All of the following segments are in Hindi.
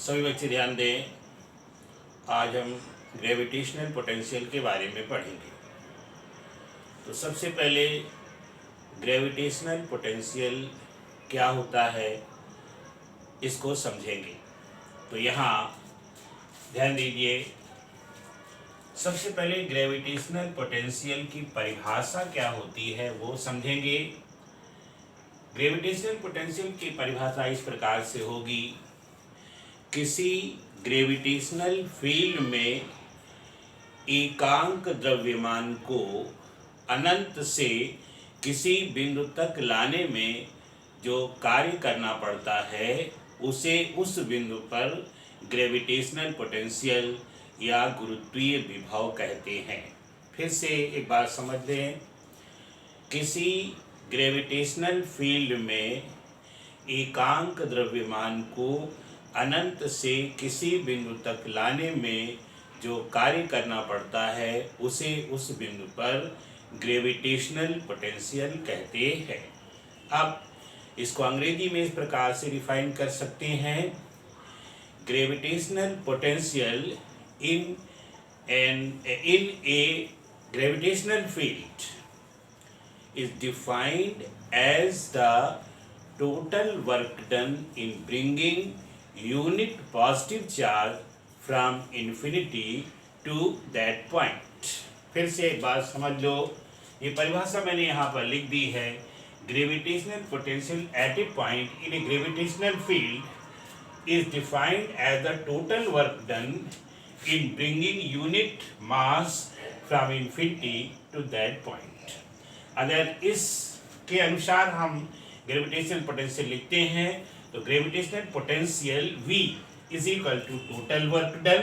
सभी बच्चे ध्यान दें। आज हम ग्रेविटेशनल पोटेंशियल के बारे में पढ़ेंगे। तो सबसे पहले ग्रेविटेशनल पोटेंशियल क्या होता है इसको समझेंगे। तो यहाँ ध्यान दीजिए, सबसे पहले ग्रेविटेशनल पोटेंशियल की परिभाषा क्या होती है वो समझेंगे। ग्रेविटेशनल पोटेंशियल की परिभाषा इस प्रकार से होगी, किसी ग्रेविटेशनल फील्ड में एकांक द्रव्यमान को अनंत से किसी बिंदु तक लाने में जो कार्य करना पड़ता है उसे उस बिंदु पर ग्रेविटेशनल पोटेंशियल या गुरुत्वीय विभव कहते हैं। फिर से एक बात समझ लें, किसी ग्रेविटेशनल फील्ड में एकांक द्रव्यमान को अनंत से किसी बिंदु तक लाने में जो कार्य करना पड़ता है उसे उस बिंदु पर ग्रेविटेशनल पोटेंशियल कहते हैं। अब इसको अंग्रेजी में इस प्रकार से डिफाइन कर सकते हैं, gravitational potential in A gravitational field is defined as the total work done in bringing unit positive charge from infinity to that point। फिर से एक बात समझ लो, ये परिभाषा मैंने यहाँ पर लिख दी है। Gravitational potential at A point in A gravitational field is defined as the total work done in bringing unit mass from infinity to that point। अगर इसके अनुसार हम ग्रेविटेशनल पोटेंशियल लिखते हैं तो gravitational potential V is equal to total work done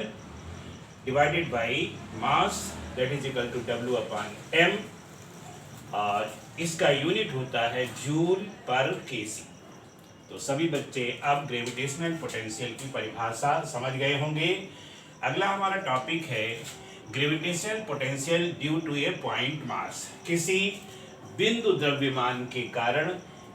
divided by mass that is equal to W upon m, और इसका यूनिट होता है जूल पर केसी। तो सभी बच्चे अब ग्रेविटेशनल पोटेंशियल की परिभाषा समझ गए होंगे। अगला हमारा टॉपिक है gravitational potential due to a point mass. किसी बिंदु द्रव्यमान के कारण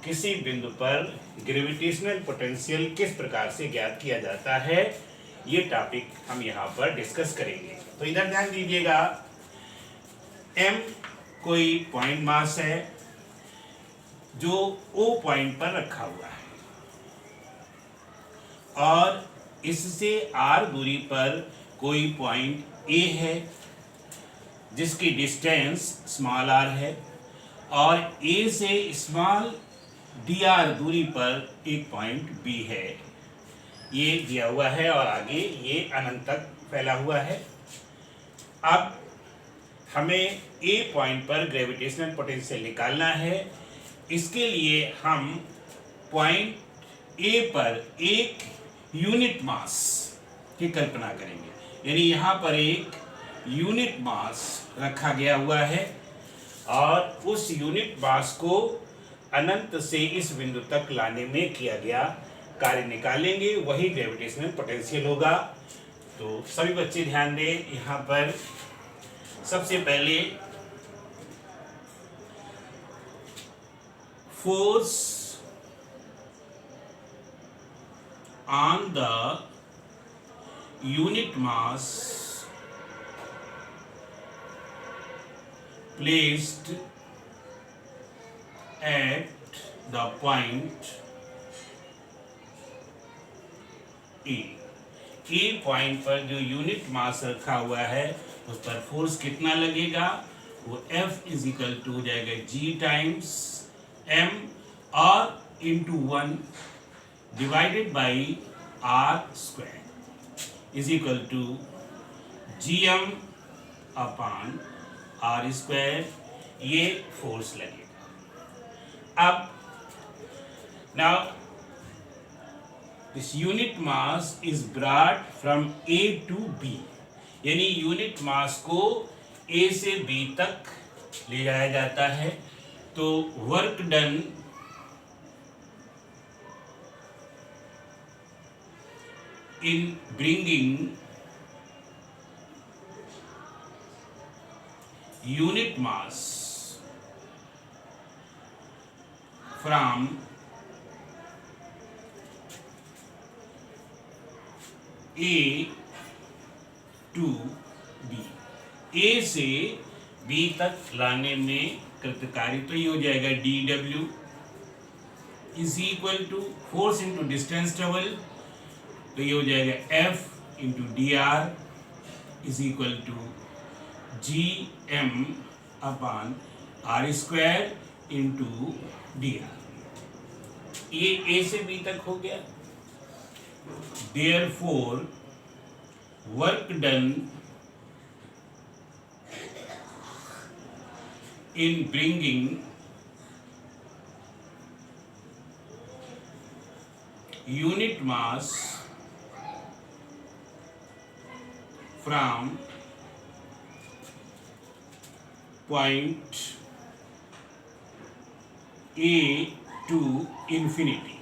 किसी बिंदु पर ग्रेविटेशनल पोटेंशियल किस प्रकार से ज्ञात किया जाता है, ये टॉपिक हम यहाँ पर डिस्कस करेंगे। तो इधर ध्यान दीजिएगा, m कोई पॉइंट मास है जो O पॉइंट पर रखा हुआ है और इससे r दूरी पर कोई पॉइंट A है जिसकी डिस्टेंस स्मॉल r है, और A से स्मॉल dr दूरी पर एक पॉइंट B है, ये दिया हुआ है और आगे ये अनंत तक फैला हुआ है। अब हमें A पॉइंट पर ग्रेविटेशनल पोटेंशियल निकालना है। इसके लिए हम पॉइंट A पर एक यूनिट मास की कल्पना करेंगे, यानी यहाँ पर एक यूनिट मास रखा गया हुआ है और उस यूनिट मास को अनंत से इस बिंदु तक लाने में किया गया कार्य निकालेंगे, वही ग्रेविटेशनल पोटेंशियल होगा। तो सभी बच्चे ध्यान दें, यहाँ पर सबसे पहले force on the unit mass placed at the point A point पर जो यूनिट मास रखा हुआ है उस पर फोर्स कितना लगेगा, वो F इज इक्वल टू हो जाएगा G टाइम्स M और into 1 divided by R square is equal to GM upon R square, ये फोर्स लगेगा। अब now this unit mass is brought from A to B, यानी यूनिट मास को A से B तक ले जाया जाता है। तो work done in bringing unit mass from A to B, A से बी तक लाने में कृतकारी, तो ये हो जाएगा D W is equal to force into distance travel, तो ये हो जाएगा F into D R is equal to G M upon R square into D R. ये ए से बी तक हो गया। Therefore, work done in bringing unit mass from point A to infinity,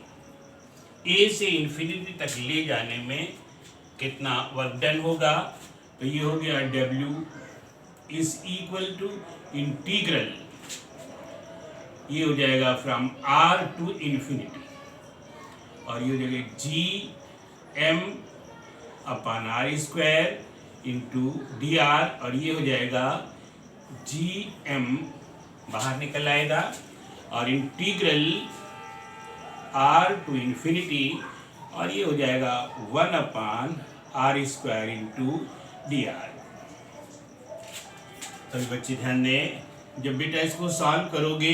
ए से इन्फिनिटी तक ले जाने में कितना वर्क डन होगा, तो ये हो गया W is equal to integral, ये हो जाएगा फ्रॉम R टू इन्फिनिटी, और ये हो जाएगा G M upon R square into D R, और ये हो जाएगा जी एम बाहर निकल आएगा, और इंटीग्रल आर टू इन्फिनिटी, और ये हो जाएगा 1 upon R square into D R. सभी बच्चे ध्यान दें, जब बेटा इसको सॉल्व करोगे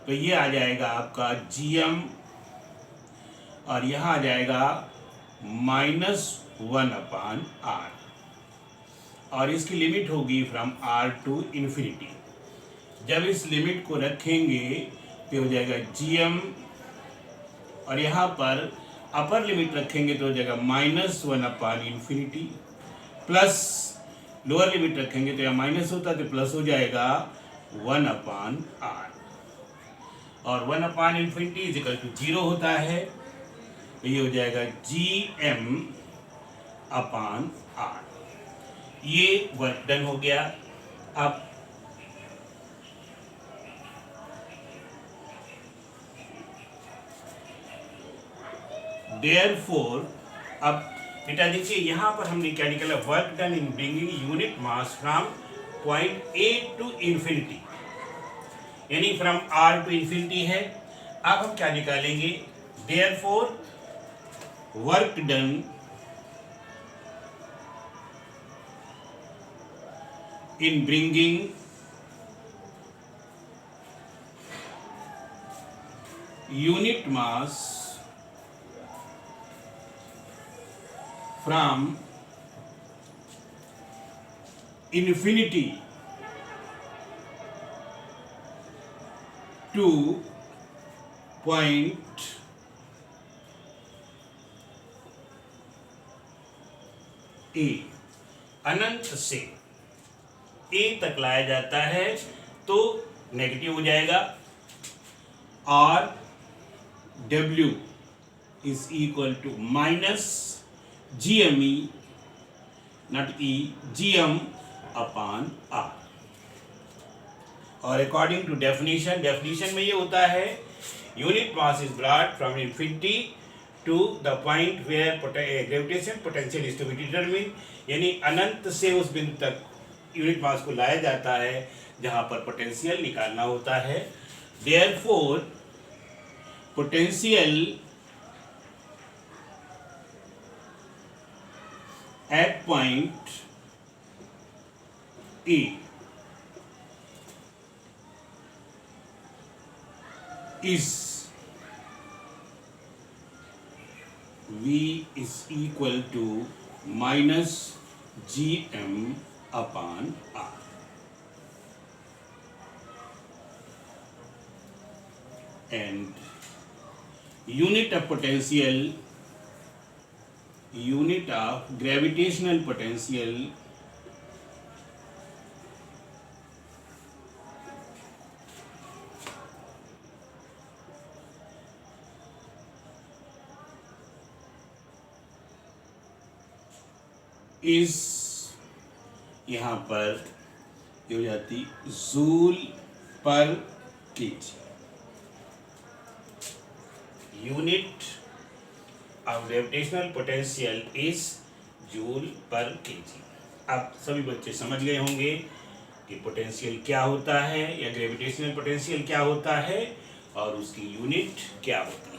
तो ये आ जाएगा आपका जीएम, और यहाँ आ जाएगा -1 अपान आर, और इसकी लिमिट होगी फ्रॉम आर टू इन्फिनिटी। जब इस लिमिट को रखेंगे तो हो जाएगा जीएम, और यहाँ पर अपर लिमिट रखेंगे तो हो जाएगा -1 अपान इन्फिनिटी, प्लस लोअर लिमिट रखेंगे तो यहाँ माइनस होता है तो प्लस हो जाएगा 1 अपान आर, और 1 अपान इन्फिनिटी इज इक्वल टू 0 होता है, तो ये हो जाएगा जी एम अपान आर। ये वर्क डन हो गया। अब Therefore, अब बेटा देखिए यहाँ पर हमने क्या निकाला, work done in bringing unit mass from point A to infinity, यानी फ्रॉम आर टू इन्फिनिटी है। अब हम क्या निकालेंगे, Therefore, work done in bringing unit mass from infinity to point A, अनंत से A तक लाया जाता है तो नेगेटिव हो जाएगा, और W is equal to minus GME not E, GM upon R। और अकॉर्डिंग टू डेफिनेशन में ये होता है, unit mass is brought from infinity to the point where gravitation potential is to be determine, यानी अनंत से उस बिंदु तक यूनिट मास को लाया जाता है जहां पर पोटेंशियल निकालना होता है। Therefore potential at point A is V is equal to minus GM upon R, and unit of potential, unit of gravitational potential is, यहाँ पर ये हो जाती जूल पर KG. Unit of gravitational potential is joule पर केजी। अब सभी बच्चे समझ गए होंगे कि पोटेंशियल क्या होता है या ग्रेविटेशनल पोटेंशियल क्या होता है और उसकी यूनिट क्या होती है।